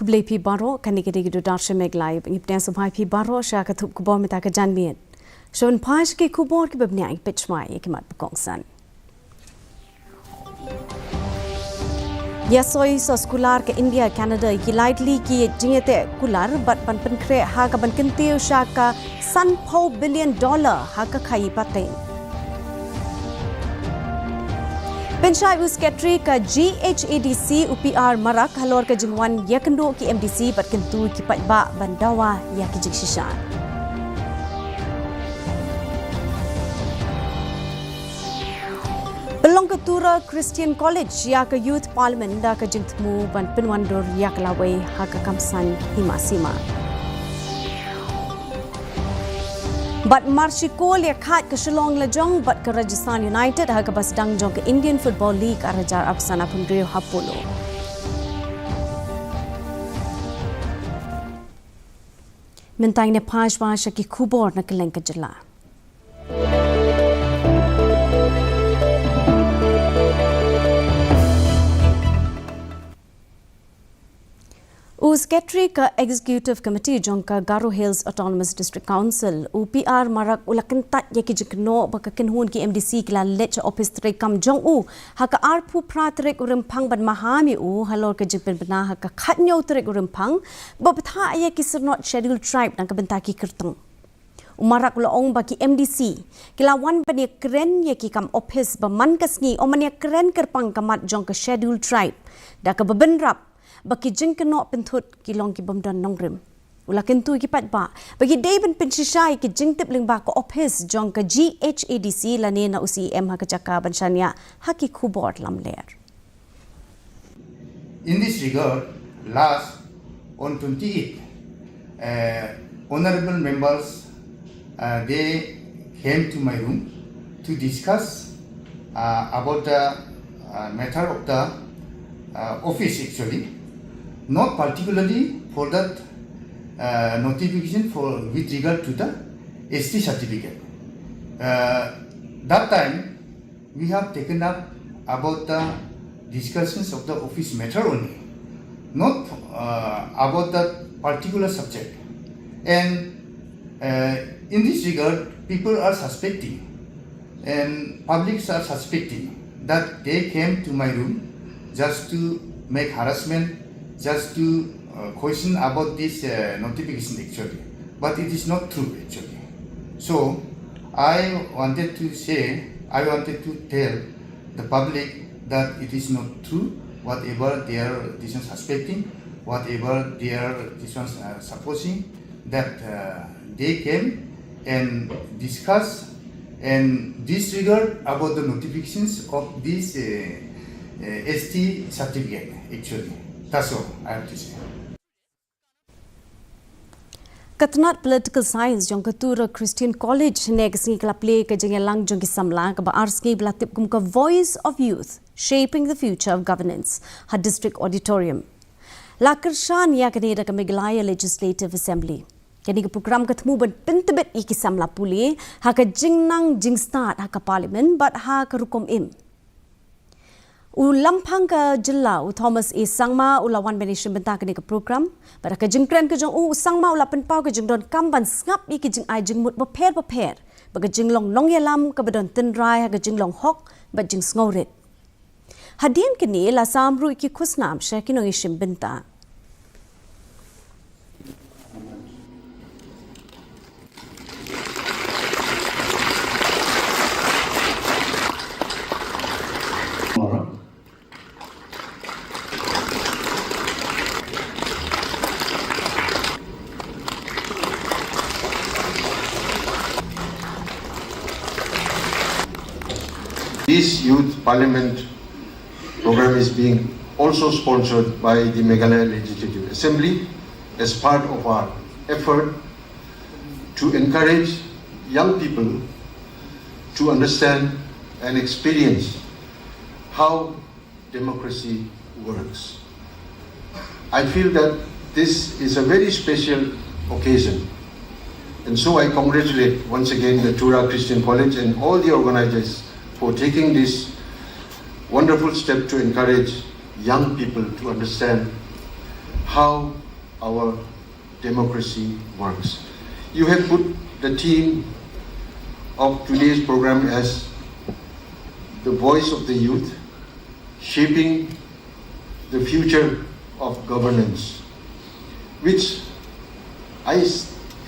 Hakble pi baro kanike do darshe Meghalaya ngipten subhai pi baro sha ka thup kubo meta ka janmien. Shon phash ke kubor ke babnyai pitchmai ke mat kongsan. Yasoi so skular ke India Canada ki lightly ki jingete kular bat ban penkre ha ka ban kentiu sha ka $100 billion ha ka khai patain. Penshai Usketri ka KHASI UPR Marak halor ka jingwan yakendo ki MDC pat kentu ki patba bandawa ya ki jikshishan. Belong ke Tura Christian College ya ke Youth Parliament da ka jingtmu ban penwandur ya kelawai ha ka kamsan himasima. But Marshikol ya khat ke Shillong lajong but ke Rajasthan United ha ke basdang jong ke Indian Football League arajar apsana pundrio hapolo. Mentang ne paj basha ki khubor na keleng ke jela. Usketri ka Executive Committee jongka Garo Hills Autonomous District Council UPR Marak ulakentat yaki jikno baka kenhun ki MDC kila lech office tre kam jong u haka arpu pratrek urimpang ban mahami u halor ka jikpen bena haka khatnyo trek urimpang babtha yaki not scheduled tribe nang kabentaki kirtang umarak ulaong baki MDC kila wan bani kren yaki kam office baman kasngi omania kren kerpang kamat jongka scheduled tribe da ka bebenrap baki jingkeno penthut kilong ki bomdan nongrim ulakin tu ki patba bagi deben pensishai ki jingtip lingba ko office jong ka KHASI lane na UCM ha ka chaka banshania haki khubor lamler. In this regard, last on 28 honorable members they came to my room to discuss about the matter of the office actually. Not particularly for that notification for with regard to the ST certificate. That time we have taken up about the discussions of the office matter only, not about that particular subject. And in this regard, people are suspecting and publics are suspecting that they came to my room just to make harassment, just to question about this notification actually, but it is not true actually. So I wanted to tell the public that it is not true whatever they are suspecting, whatever they are supposing, that they came and discuss and disregard about the notifications of this ST certificate actually. That's all I have to say. Katnat Political Science jong Tura Christian College next kala play ka jangelang jong kisamla ka ba arski blatip kum ka Voice of Youth Shaping the Future of Governance ha District Auditorium. La Kershan ya kaneda ka Meghalaya Legislative Assembly. Kani ka program katmu ban pentebet ikisamla puli ha ka jingnang jingstart ha ka parliament but ha ka rukom im. Lampang ka jilla Thomas E Sangma ulawan benishim benta kani ka program pada ka jingkren ka jong Sangma ula penpau ka jingdon kamban ngap iki jing ai jingmut baper baga jinglong long yalam ka badon tinrai ka jinglong hok ba jing sngorit hadin kini la samru iki khusnam shakino ishim benta. This Youth Parliament program is being also sponsored by the Meghalaya Legislative Assembly as part of our effort to encourage young people to understand and experience how democracy works. I feel that this is a very special occasion, and so I congratulate once again the Tura Christian College and all the organizers for taking this wonderful step to encourage young people to understand how our democracy works. You have put the theme of today's program as the voice of the youth, shaping the future of governance, which I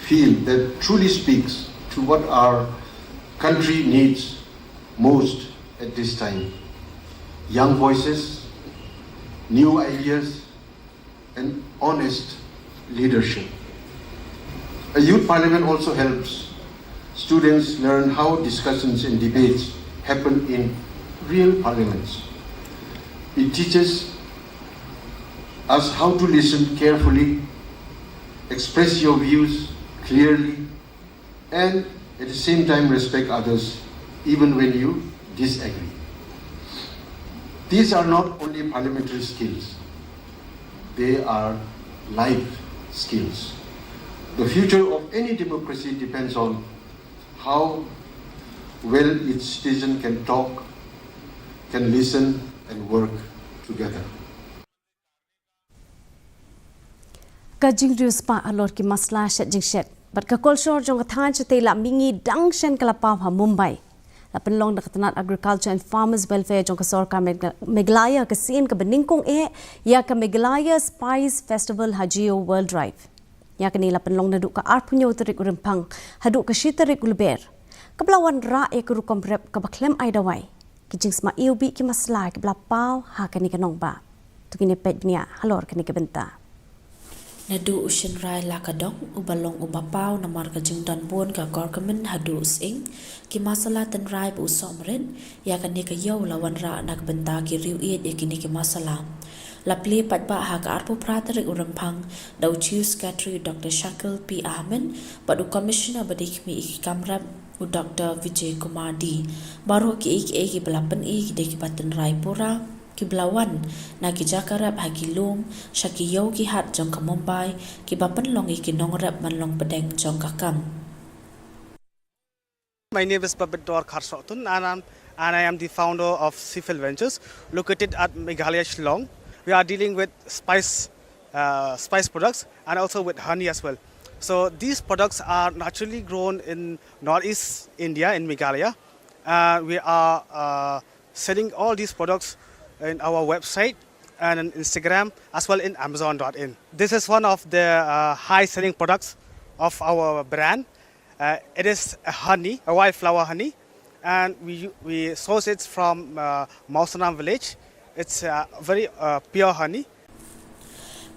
feel that truly speaks to what our country needs most at this time. Young voices, new ideas, and honest leadership. A youth parliament also helps students learn how discussions and debates happen in real parliaments. It teaches us how to listen carefully, express your views clearly, and at the same time respect others even when you disagree. These are not only parliamentary skills, they are life skills. The future of any democracy depends on how well its citizen can talk, can listen, and work together. Kajing rius pa alor ki masla shet jing shet. Bat ka kolshor jong kathan chete la mingi dang shen kalapaw ha Mumbai. La penlong da katanat agriculture and farmers welfare jong ka sorkar Meghalaya ka sin ka beningkong ya ka Meghalaya Spice Festival Hajio World Drive. Ya ka nila penlong na du ka arpunyo tarik urimpang hadu ka shitarik ulber. Kablawan ra e ka rukom rep ka baklem ay dawai. Kijing sma iubi ki masla ki blapaw ha ka ni kanong ba. Tukini pet bnia halor ka ni ka benta. Nadu usin rai lakadong ubalong ubapaw na marka jingdan buon ka gorkamen hadu using ki masala tan rai bu somren ya kan ni ka yaw lawan ra nak benta ki riu iet ya kini ki masala lapli patba ha ka arpu pratari urampang dau chief secretary Dr. Shakil P. Ahmed padu commissioner badikmi iki kamrap u Dr. Vijay Kumar D. Baru ki iki belapan ki deki batan rai pura ki Belawan na ki Jakarap hagi lum syaki yau ki hat jong ka Mumbai ki bapan long ki nongrap man long pedeng jong ka kam. My name is Babidor Kharsotun and I am the founder of Civil Ventures located at Meghalaya, Shillong. We are dealing with spice products and also with honey as well. So these products are naturally grown in northeast India in Meghalaya. We are selling all these products in our website and on Instagram as well in Amazon.in. This is one of the high selling products of our brand. It is a honey, a wildflower honey, and we source it from Mausanam village. It's very pure honey.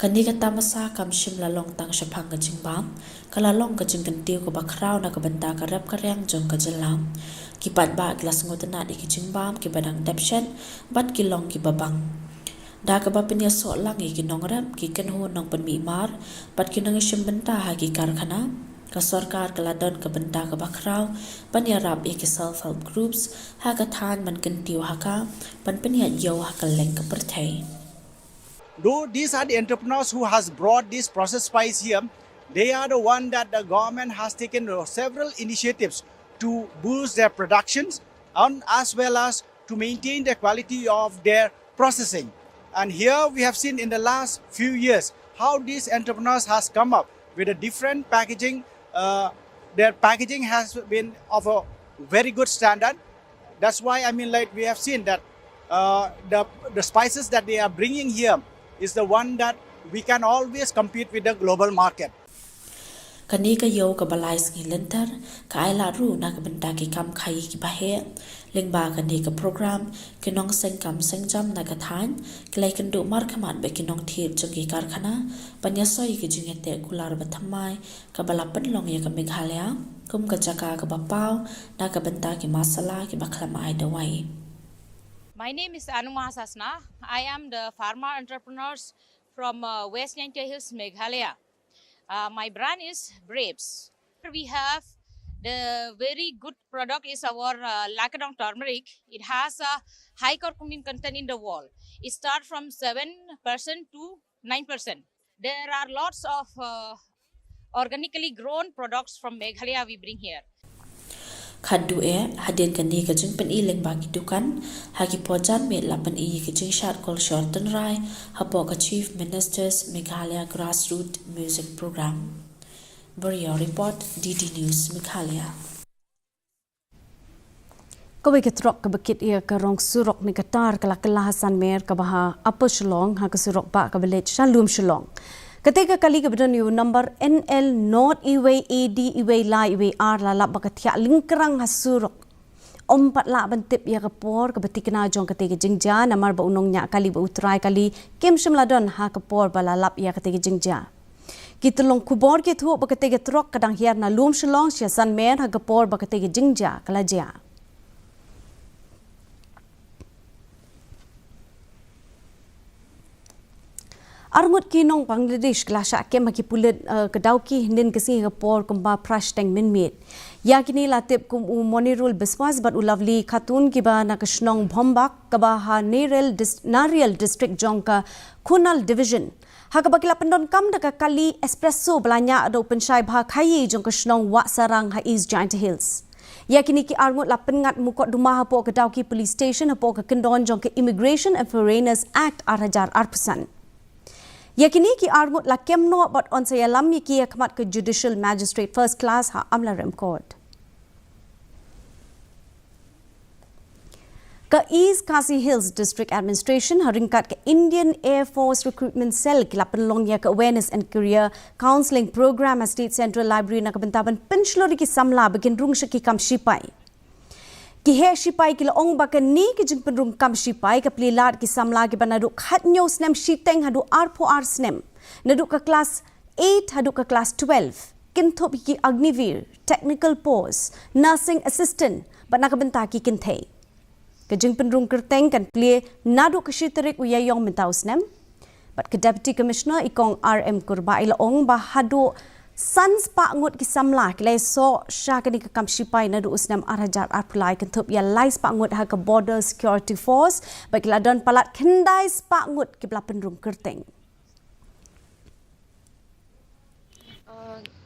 Kani ka tamasa kam shim lalong tang shapang ka jingbam, kalalong ka jingkantiw ka bakraw na kabanta ka rap karyang jong ka jalam. Kipat ba glas ngotanat iki jingbam ki badang dapshen bat kilong ki babang. Da ka ba pinya so lang iki nongrap ki kanho nong panmimar bat kinang shim benta ha ki karkhana ka sarkar kaladon ka benta ka bakraw panyarap iki self help groups ha ka than man kantiw ha ka pan panya yaw ha ka leng ka perthai. Though these are the entrepreneurs who has brought this processed spice here, they are the one that the government has taken several initiatives to boost their productions and as well as to maintain the quality of their processing. And here we have seen in the last few years how these entrepreneurs has come up with a different packaging. Their packaging has been of a very good standard. That's why we have seen that the spices that they are bringing here is the one that we can always compete with the global market. Kani ka yaw ka balay ngi lentar ka ay laru na ka benta ki kam khay ki bahe lingba kani ka program kinong seng kam seng jam na ka than kilay kendo mar kamat be kinong thir jong ki karkhana panyasoy ki jingete kular bathamai ka balapan long ya ka Meghalaya kum ka jaka ka bapaw na ka benta ki masala ki baklam ay dawai. My name is Anuma Sasna. I am the farmer entrepreneurs from West Nyantia Hills, Meghalaya. My brand is Grapes. We have the very good product is our Lacadon turmeric. It has a high curcumin content in the wall. It starts from 7% to 9%. There are lots of organically grown products from Meghalaya we bring here. Khadu hadin kani ka jing pen ileng bagi dukan hagi pojan me lapan ka jing shat kol shorten rai hapo ka Chief Minister's Meghalaya Grassroots Music Program. Burial report DD News Meghalaya. Kawai ketrok kebekit ia ke rong surok ni Qatar kala Hasan Mer ke baha apa Shillong ha ke surok ba ke village Shalom Shillong. Ketika kali kebetulan you number NL not iwe AD iwe la iwe R la bakatia lingkrang hasurok. Ompat la bentip ya kepor kebetikna jong ketika jingja namar ba unongnya kali ba utrai kali kem shimladon ha kepor ba lalap ya ketika jingja. Kita long kubor ke thu ba ketika trok kadang hiar na lum Shillong Hasan Mer ha kepor ba ketika jingja kalajia. Armut kinong Bangladesh kelasya kem bagi pulut kedauki hindin kesih repor kemba prash teng minmit. Ya kini latip kum monirul beswas bat ulavli khatun kiba na keshnong bombak kebaha Nariel district jongka Kunal division. Haka bakila pendon kam daka kali espresso belanya ada pensyai bah khayi jong keshnong wak sarang ha East Giant Hills. Ya kini ki armut la pengat mukot dumah hapo kedauki police station hapo ke kendon jong ke Immigration and Foreigners Act arhajar arpusan. Yakini ki armut la kemno but on saya lam ki khmat ke Judicial Magistrate First Class ha amla rem court. Ka East KHASI Hills District Administration haringkat ke Indian Air Force Recruitment Cell ki lapan long ya ke Awareness and Career Counselling Program at State Central Library na kebentaban penslori ki samla begin rung syaki kam shipai. Ki he shipai ki laong bakan ni ki jing penrung kam shipai ka plilat ki samla ki banaduk khatnyo snem shiteng hadu arpo ar snem naduk ka class 8 hadu ka class 12 kinthop ki agnivir technical pose nursing assistant bana ka benta ki kinthe ka jing penrung kerteng kan plie naduk ka shiterik uyayong mentau snem but ka deputy commissioner ikong RM kurba ilaong ba hadu Sans pak ngut ki samla ki lai so sha ka ni ka kam shipai na du usnam arhajar arpulai kentup ya lais pak ngut ha ka border security force bagi ladon palat kendai pak ngut ki bla penrung kerteng.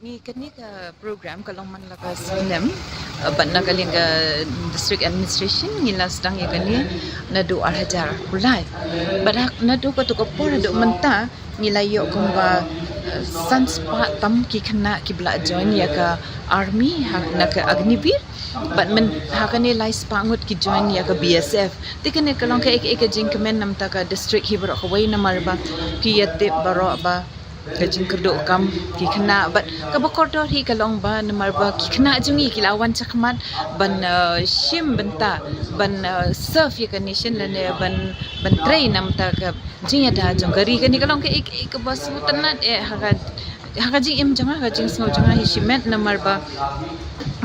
Ni kani ka program kalong man la ka sinem ban na kaling ka district administration ngila sedang ya kani na du arhajar arpulai badak na du ka tu ka por du menta ngila yo kumba sans pa tam ki khana ki bla join ya ka army ha na ka agnivir but men ha kani lais pangut ki join ya ka BSF tikane kalong ka ek jing kemen nam ta ka district hi bro khawai na marba ki yate baro ba ka jing kerdo kam ki khana but ka bakordor hi kalong ba na marba ki khana jungi ki lawan chakmat ban shim benta ban surf ya ka nation la ne ban train nam ta ka jing ada jongari kani kalong ke ek bas mutanat haka jing im janga ka jing sngo janga hishimet namar ba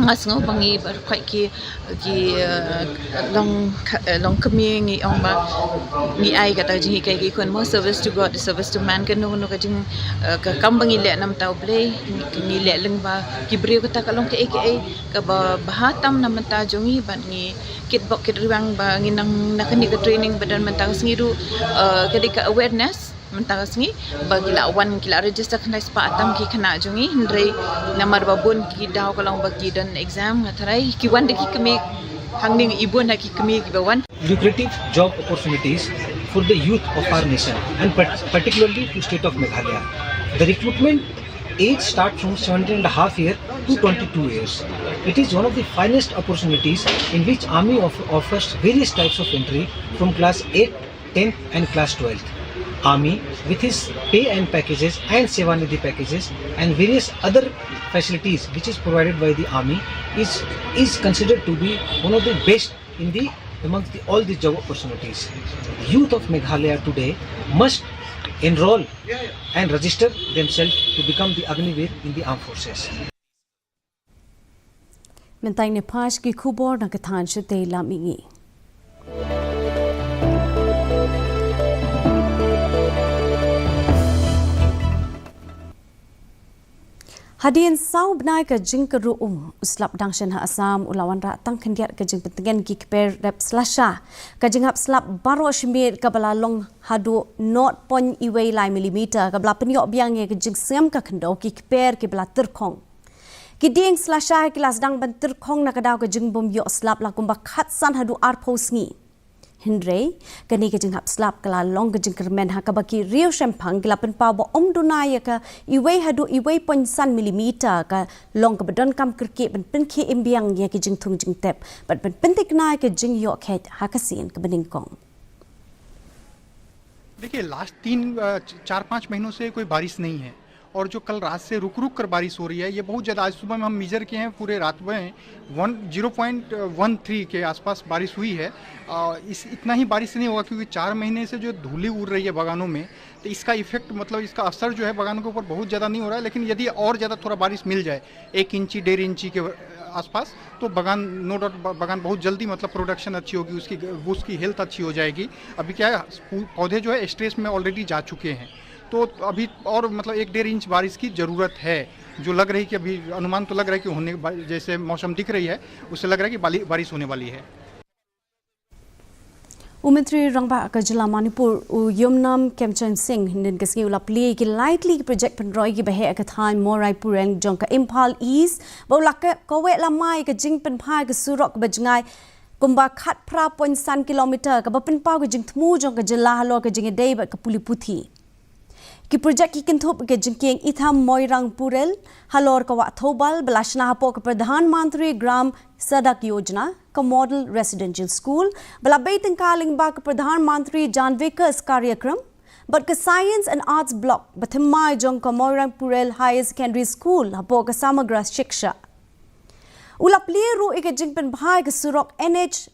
ngasngo bangi bar khai ki long kami ngi ong ba ngi ai ka ta jing kai ki kon mo service to God service to man kan no ka jing ka kam bangi le nam tau ble ngi le leng ba ki bre ka ta kalong ke ek ka ba bahatam nam ta jongi ban ngi kit bok kit riwang ba ngi nang nakani ka training badan man ta ngiru kedika awareness mentang sengi bagi lawan kila register kena spa atam ki kena jungi ndre namar babun ki daw kalong bagi dan exam ngatarai ki wan de ki kemi hangning ibon ha ki kemi ki bawan lucrative job opportunities for the youth of our nation and particularly to state of Meghalaya. The recruitment age starts from 17.5 years to 22 years. It is one of the finest opportunities in which Army offers various types of entry from class 8, 10th and class 12th. Army, with his pay and packages and Sevanidhi packages and various other facilities which is provided by the Army, is considered to be one of the best in amongst all the job opportunities. Youth of Meghalaya today must enroll and register themselves to become the Agnivir in the armed forces. Mentai Nepash ki khubor na kathan shite lamingi. Hadian sau benai ke jing ke ruum uslap dangshan ha asam ulawan ra tang kendiat ke jing pentengan ki keper rep slasha ke jing hap slap baro shmir ke balalong hadu not pon iwei lai milimeter ke bala penyok biang ke jing sem ke kendo ki keper ke bala terkong Kidieng selasah kilas dang bentir kong nakadaw ke jeng bom yo slap la kumba khat san hadu arpos ngi. Hindre kani ke jeng hap slap kala long ke jeng kermen hakabaki rio shempang kila penpau bo om dunaya ka iwe hadu iwe point san milimeter ka long ke bedon kam kerke ben penki imbiang ya ke jeng tung jeng tep but ben pentik na ke jeng yo khet hakasin ke bening kong. देखिए लास्ट 4-5 महीनों से कोई बारिश नहीं है और जो कल रात से रुक रुक कर बारिश हो रही है ये बहुत ज़्यादा। आज सुबह में हम मेजर किए हैं, पूरे रात में 0.13 के आसपास बारिश हुई है। इतना ही बारिश नहीं होगा क्योंकि 4 महीने से जो धूली उड़ रही है बागानों में, तो इसका इफेक्ट मतलब इसका असर जो है बागानों के ऊपर बहुत ज़्यादा नहीं हो रहा है। लेकिन यदि और ज़्यादा थोड़ा बारिश मिल जाए 1 इंची 1.5 इंची के आसपास, तो बागान नो डाउट बागान बहुत जल्दी मतलब प्रोडक्शन अच्छी होगी, उसकी हेल्थ अच्छी हो जाएगी। अभी क्या है पौधे जो है स्ट्रेस में ऑलरेडी जा चुके हैं, तो अभी और मतलब 1-1.5 इंच बारिश की ज़रूरत है। जो लग रही कि अभी अनुमान तो लग रहा है कि होने, जैसे मौसम दिख रही है उससे लग रहा है कि बारिश होने वाली है। Umentri Rangba ke Jela Manipur Yomnam Kemchan Singh Hindin Kasngi Ulapli ki lightly project penroi ki bahe ke time Morai Pureng jongka Impal East baulaka kowe lamai ke jing penpai ke surok bajngai kumba khat pra point san kilometer ke penpau ke jing tmu jongka Jela halor ke jing dei ba ke Puliputhi ki project ki kintup ke jingking itham Moirang Purel halor ka wa thobal belashna hapo ke Pradhan Mantri Gram Sadak Yojana ka model residential school balabai tengkaling ba ke Pradhan Mantri Janvikas Karyakram but ke science and arts block bathimai jong ka Moirang Purel Higher Secondary School hapo ka Samagra Shiksha ulapli ru ke jingpen bhai ke surok NH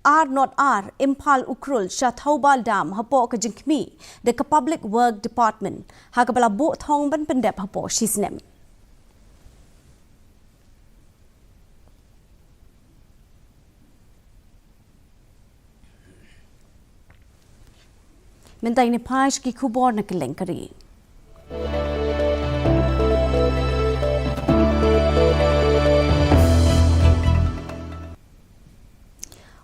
R Impal Ukrul Shathobal Dam hapo ke jingkmi de ka Public Work Department ha ka bala bo thong ban pendep hapo shisnem mentai ne pash ki khubor na keleng kari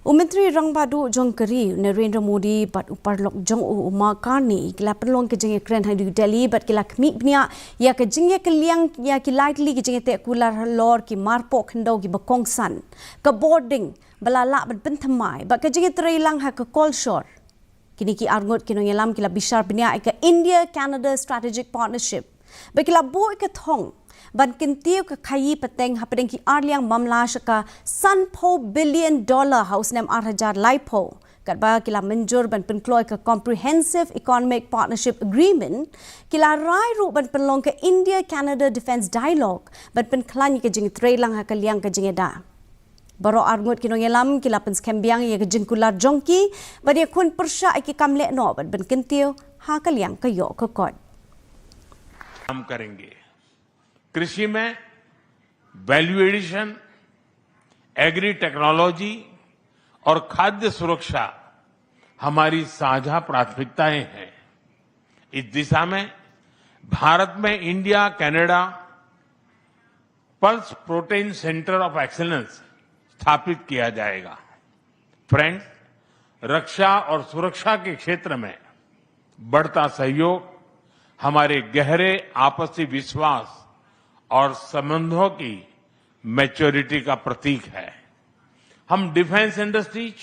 Umentri Rangbadu Jongkari Narendra Modi but uparlok jong Umar Karni kila penlong ke jeng kren New Delhi but kila kmi pnia ya ke jeng ya ke liang ya ki lightly ke jeng te kular lor ki marpok hendo ki bakongsan ke boarding balala ben penthamai but ke jeng trailang ha ke kolshor kini ki arngot kino yelam kila bishar pnia ke India Canada Strategic Partnership but kila bo ke thong ban kintiu ka khayi pateng hapedeng ki arliang mamla shaka $100 billion house nem 8,000 laipo katba kila menjur ban penkloy ka comprehensive economic partnership agreement kila rai ru ban penlong ka India Canada defense dialogue ban penklan ka jing trailang ha kaliang ka jingeda baro arngot kinong yelam kila pen skembiang ye ka jingkular jongki ban ye kun persha ki kamle no ban kintiu ha kaliang ka yo ka kod काम करेंगे। कृषि में value addition, agree technology और खाद्य सुरक्षा हमारी साझा प्राथमिकताएं हैं। इस दिशा में भारत में India Canada pulse protein centre of excellence स्थापित किया जाएगा। फ्रेंड्स, रक्षा और सुरक्षा के क्षेत्र में बढ़ता सहयोग हमारे गहरे आपसी विश्वास और संबंधों की मैच्योरिटी का प्रतीक है। हम defence industries,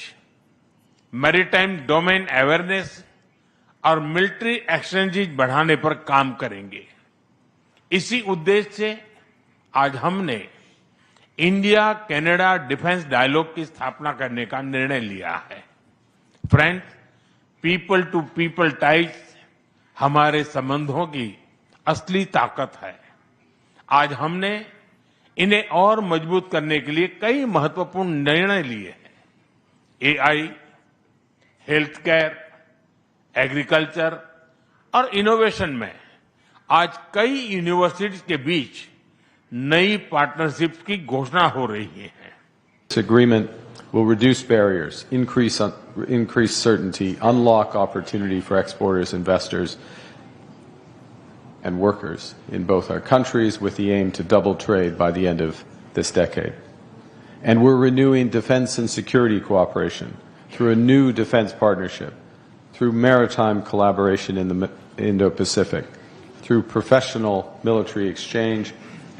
maritime domain awareness और मिलिट्री एक्सचेंजेज बढ़ाने पर काम करेंगे। इसी उद्देश्य से आज हमने इंडिया कनाडा डिफेंस डायलॉग की स्थापना करने का निर्णय लिया है। Friends, people to people ties हमारे संबंधों की असली ताकत है। आज हमने इन्हें और मजबूत करने के लिए कई महत्वपूर्ण निर्णय लिए हैं। एआई, हेल्थ केयर, एग्रीकल्चर और इनोवेशन में आज कई यूनिवर्सिटीज के बीच नई पार्टनरशिप्स की घोषणा हो रही है। This agreement will reduce barriers, increase certainty, unlock opportunity for exporters, investors, and workers in both our countries with the aim to double trade by the end of this decade. And we're renewing defense and security cooperation through a new defense partnership, through maritime collaboration in the Indo-Pacific, through professional military exchange,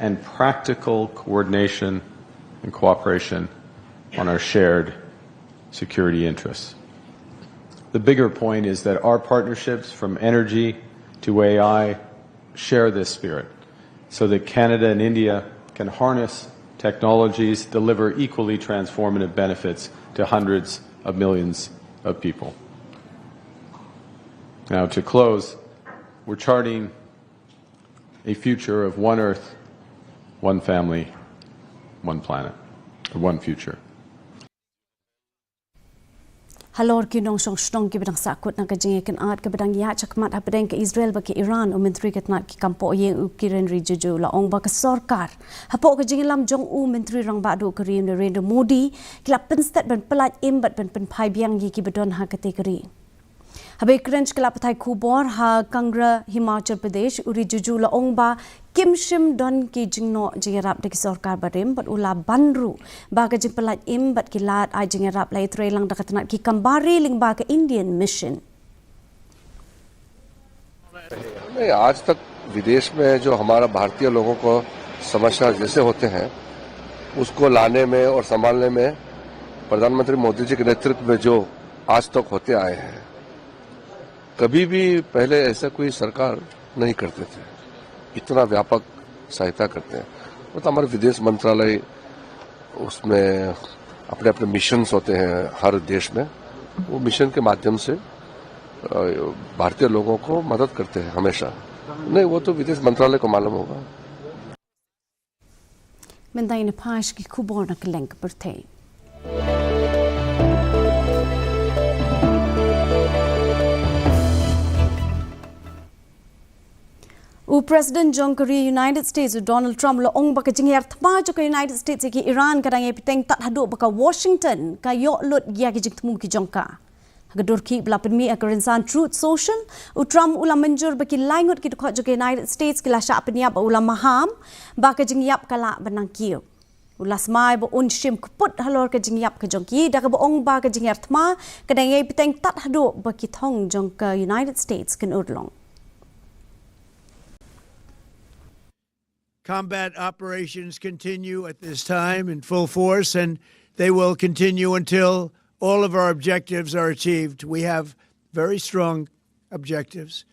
and practical coordination and cooperation on our shared security interests. The bigger point is that our partnerships from energy to AI share this spirit so that Canada and India can harness technologies, deliver equally transformative benefits to hundreds of millions of people. Now, to close, we're charting a future of one Earth, one family, one planet, or one future. Halor ki nong song stong ki bedang sakut na kajing kan art ke bedang ya chakmat habedeng ke Israel ba ke Iran o menteri ketnat ki kampo ye ukiren rijuju la ong ba ke sarkar hapo kajing lam jong u menteri rang ba do kari Narendra Modi kila penstat ban pelat imbat ban pen pai biang yi ki bedon ha kategori habe krench kila patai kubor ha Kangra Himachal Pradesh uri juju la ong ba Kim Shim Don ki jingno jingerap de ki sarkar barim bat ula bandru ba ka jing pelat im bat ki lat ai jingerap lai tre lang da katnat ki kambari ling ba ka Indian mission. नहीं, आज तक विदेश में जो हमारा भारतीय लोगों को समस्या जैसे होते हैं उसको लाने में और संभालने में प्रधानमंत्री मोदी जी के नेतृत्व में जो आज तक होते आए हैं कभी भी पहले ऐसा कोई सरकार नहीं करते थे, इतना व्यापक सहायता करते हैं। वो तो हमारे विदेश मंत्रालय उसमें अपने अपने मिशंस होते हैं हर देश में, वो मिशन के माध्यम से भारतीय लोगों को मदद करते हैं हमेशा। नहीं, वो तो विदेश मंत्रालय को मालूम होगा। Mendaine paas ki kubor na kelenk partij. President John Korea United States Donald Trump lo ong baka jingher thma jo ka United States ki Iran ka dang piteng tat hadu baka Washington ka yo lot ya ki jingtmu ki jongka hagador ki bla penmi akarinsan Truth Social Trump ula menjur baki laingot ki jo ka United States ki la sha penya ba ula maham baka jingyap kala banang kiyo ula smai bo un shim kuput halor ka jingyap ka jongki da ka bo ong ba ka jingher thma ka dang piteng tat hadu baki thong jong ka United States kin urlong. Combat operations continue at this time in full force, and they will continue until all of our objectives are achieved. We have very strong objectives.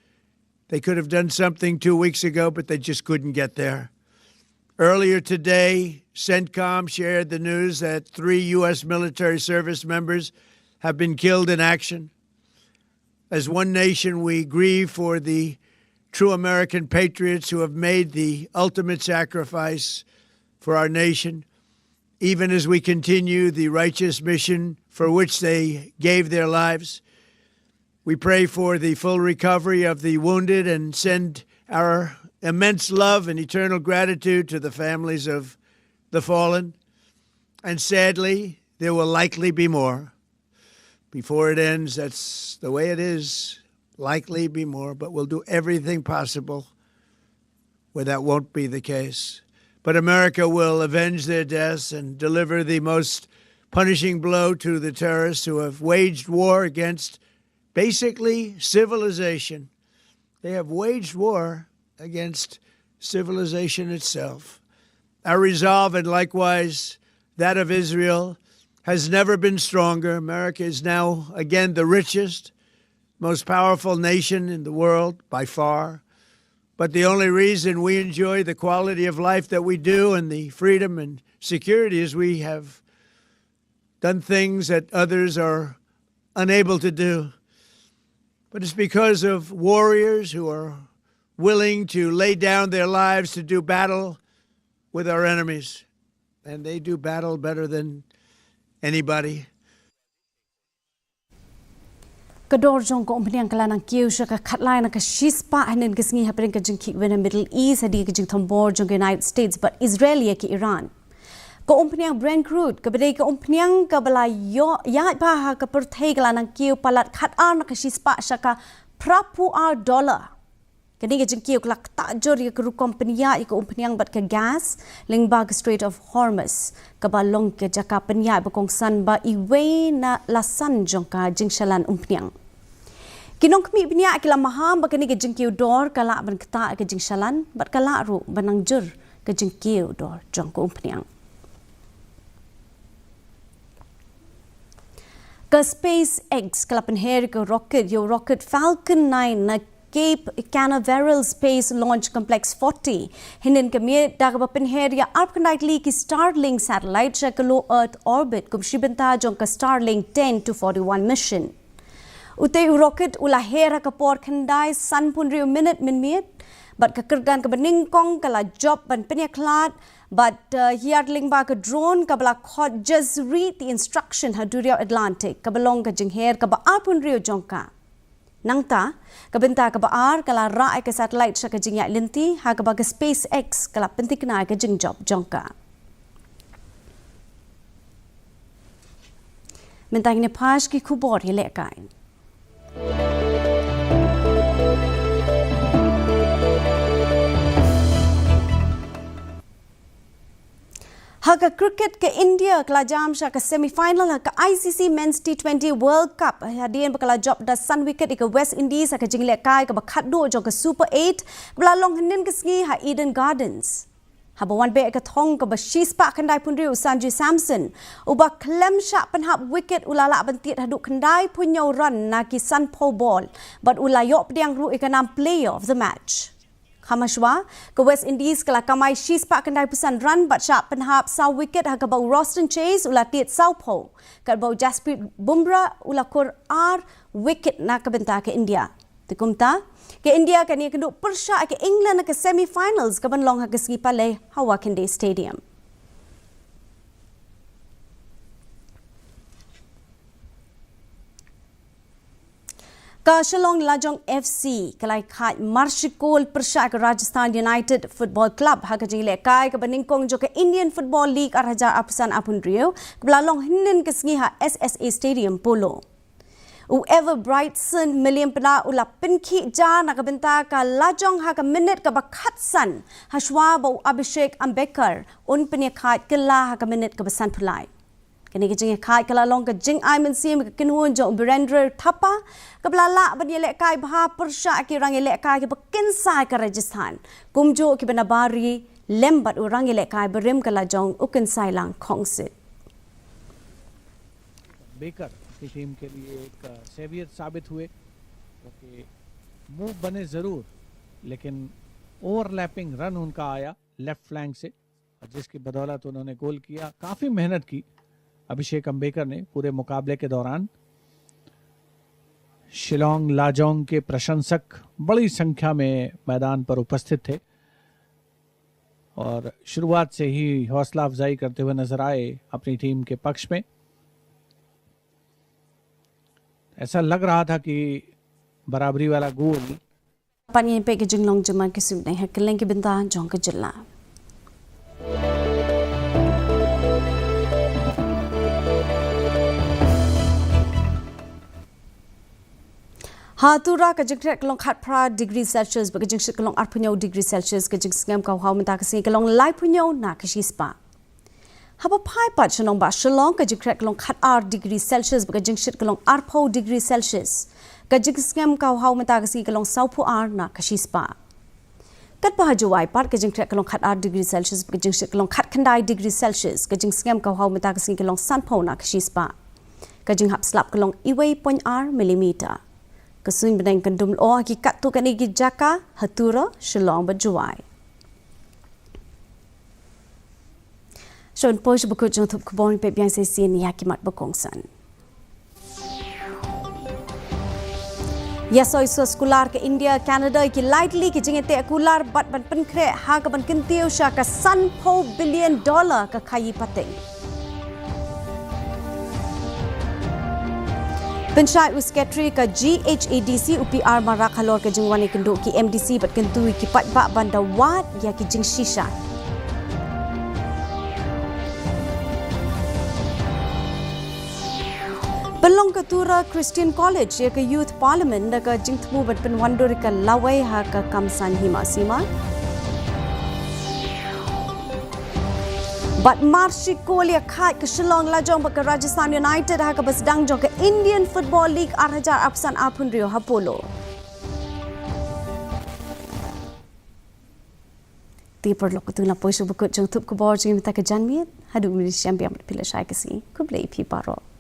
They could have done something 2 weeks ago, but they just couldn't get there. Earlier today, CENTCOM shared the news that 3 U.S. military service members have been killed in action. As one nation, we grieve for the true American patriots who have made the ultimate sacrifice for our nation, even as we continue the righteous mission for which they gave their lives. We pray for the full recovery of the wounded and send our immense love and eternal gratitude to the families of the fallen. And sadly, there will likely be more. Before it ends, that's the way it is. Likely be more, but we'll do everything possible where that won't be the case. But America will avenge their deaths and deliver the most punishing blow to the terrorists who have waged war against basically civilization. They have waged war against civilization itself. Our resolve, and likewise that of Israel, has never been stronger. America is now again the richest, most powerful nation in the world by far. But the only reason we enjoy the quality of life that we do and the freedom and security is we have done things that others are unable to do. But it's because of warriors who are willing to lay down their lives to do battle with our enemies. And they do battle better than anybody. Kador jong ko umpniang kalanang kiu sha ka khatlai na ka shispa hanin gisngi hapren ka jingki wena Middle East hadi ka jing thambor jong United States but Israel ki Iran ko umpniang brand crude ka bedai ka umpniang ka bala yo ya pa ha ka perthai kalanang kiu palat khat ar na ka shispa sha ka prapu ar dollar kani ka jing kiu klak ta jor ya ka ru company ya ka umpniang bat ka gas lingbag Strait of Hormuz ka balong ka jaka penya ba kong san ba iwe na lasan jong ka jing shalan umpniang Kinong kami binya akila maham bakani ke jingkiu dor kala ban kata ke jing shalan bat kala ru banang jur ke jengkiu dor jong ko umpniang. Ke SpaceX kelapan her ke rocket Falcon 9 na Cape Canaveral Space Launch Complex 40. Hinin kami daga penher ya arpkandait li ki Starlink satellite sa ke low Earth orbit kum shibenta jong ke Starlink 10 to 41 mission. Utai rocket ulah hera ke por kandai san pun riu minute min miet but kekergan ke beningkong kala job ban penyaklat but hiadling ba ke drone kabla khot just read the instruction hadurio Atlantic kabelong ke jengher ke ba pun riu jongka. Nangta, kabenta kabaar kala raai ke satellite sa kajingya linti ha kabaga SpaceX kala penting na ke jing job jongka. Mentang ni pas ki kubor hi lekain. Haka cricket ke India kala jam sha ke semi-final haka ICC Men's T20 World Cup hadian bakala job da sun wicket ke West Indies haka jingle kai ke bakhat do jo ke Super 8 bla long hnen ke sngi ha Eden Gardens. Haba wan be ke thong ke bashis pa khandai pun riu Sanju Samson uba klem sha penhap wicket ulala bentit haduk khandai punyo run na ki sun pole ball but ulayop diang ru ikanam player of the match. Hamashwa ke West Indies kala kamai shis pak kendai pesan run but sharp penhap saw wicket ha kabau Roston Chase ula tiet Southpaw kat bau Jasprit Bumrah ula kur wicket na kabenta ke India. Tikumta ke India kan ia kenduk persya ke England ke semi-finals ke benlong ha ke Skipale Hawa Kende Stadium. Ka Shillong Lajong FC kalai khat Marshikol persya ke Rajasthan United Football Club ha ka jile kai ke beningkong jo ke Indian Football League arhaja apusan apun rio kebelalong hinen ke sengi ha SSA Stadium Polo. Whoever Brightson million pena ula pinki ja na kabenta ka Lajong ha ka minute ka bakhatsan ha shwa bau Abhishek Ambekar un penya khat kala ha ka minute ka basan pulai. Kini ke jing khai kala long ke jing ai men sim ke kinhun jo Birendra Thapa kablala ban yele kai bha persya ki rang yele kai ke bekin sai ke Rajasthan kumjo ki benabari lembat urang yele kai berim kala jong ukin sai lang khongsit baker की टीम के लिए एक सेवियर साबित हुए क्योंकि मूव बने जरूर लेकिन ओवरलैपिंग रन उनका आया लेफ्ट फ्लैंक से जिसकी बदौलत उन्होंने गोल किया काफी मेहनत की अभिषेक अंबेकर ने पूरे मुकाबले के दौरान शिलोंग लाजोंग के प्रशंसक बड़ी संख्या में मैदान पर उपस्थित थे और शुरुआत से ही हौसला अफजाई करते हुए नजर आए अपनी टीम के पक्ष में। ऐसा लग रहा था कि बराबरी वाला गोल पानी पे के जिंगलोंग जमा के सुने हैं कलें के बिंदा जोंग के जिला Tura ka jingkret kalong khat pra degree Celsius ba jing shit kalong 8 degree Celsius ka jing ngam ka haw menta ka sing kalong lai punyo na ka shispa haba pai pa chnong ba Shillong ka jingkret kalong khat 8 degree Celsius ba jing shit kalong 8 degree Celsius ka jing ngam ka haw menta ka sing kalong saupu na ka shispa kat pa hajwai par ka jingkret kalong khat 8 degree Celsius ba jing shit kalong khat khandai degree Celsius ka jing ngam ka haw menta ka sing kalong sanpo na ka shispa ka jing hap slap kalong iway point millimeter Kasuing benang kendum o hakikat tu kan igi jaka Tura Shillong berjuai. Shon posh buku jong thup kebon pe biang sesi ni hakimat berkongsan. Yasoi so skular ke India Canada ki lightly ki jingete akular bat ban penkre ha ka ban kintiu sha ka $100 billion ka khayi pateng. Pensyai Usketri ka GHADC UPR marak halor ke jingwani kenduk ki MDC bat kentui ki patbak banda wat ya ki jing shisha. Belong ke Tura Christian College ya ke Youth Parliament da ka jing temu bat penwandur ka lawai ha ka kamsan hima sima. But Marshi Kohli khat ke Shillong Lajong ke Rajasthan United ha ke basdang jong ke Indian Football League 8,000 apsan apun rio hapolo. Ti perlu ketuna poisu bukut jeng tup ke bawah jeng minta ke janmiet. Hadu mini siam biam pilih saya kesi. Kublai pi paro.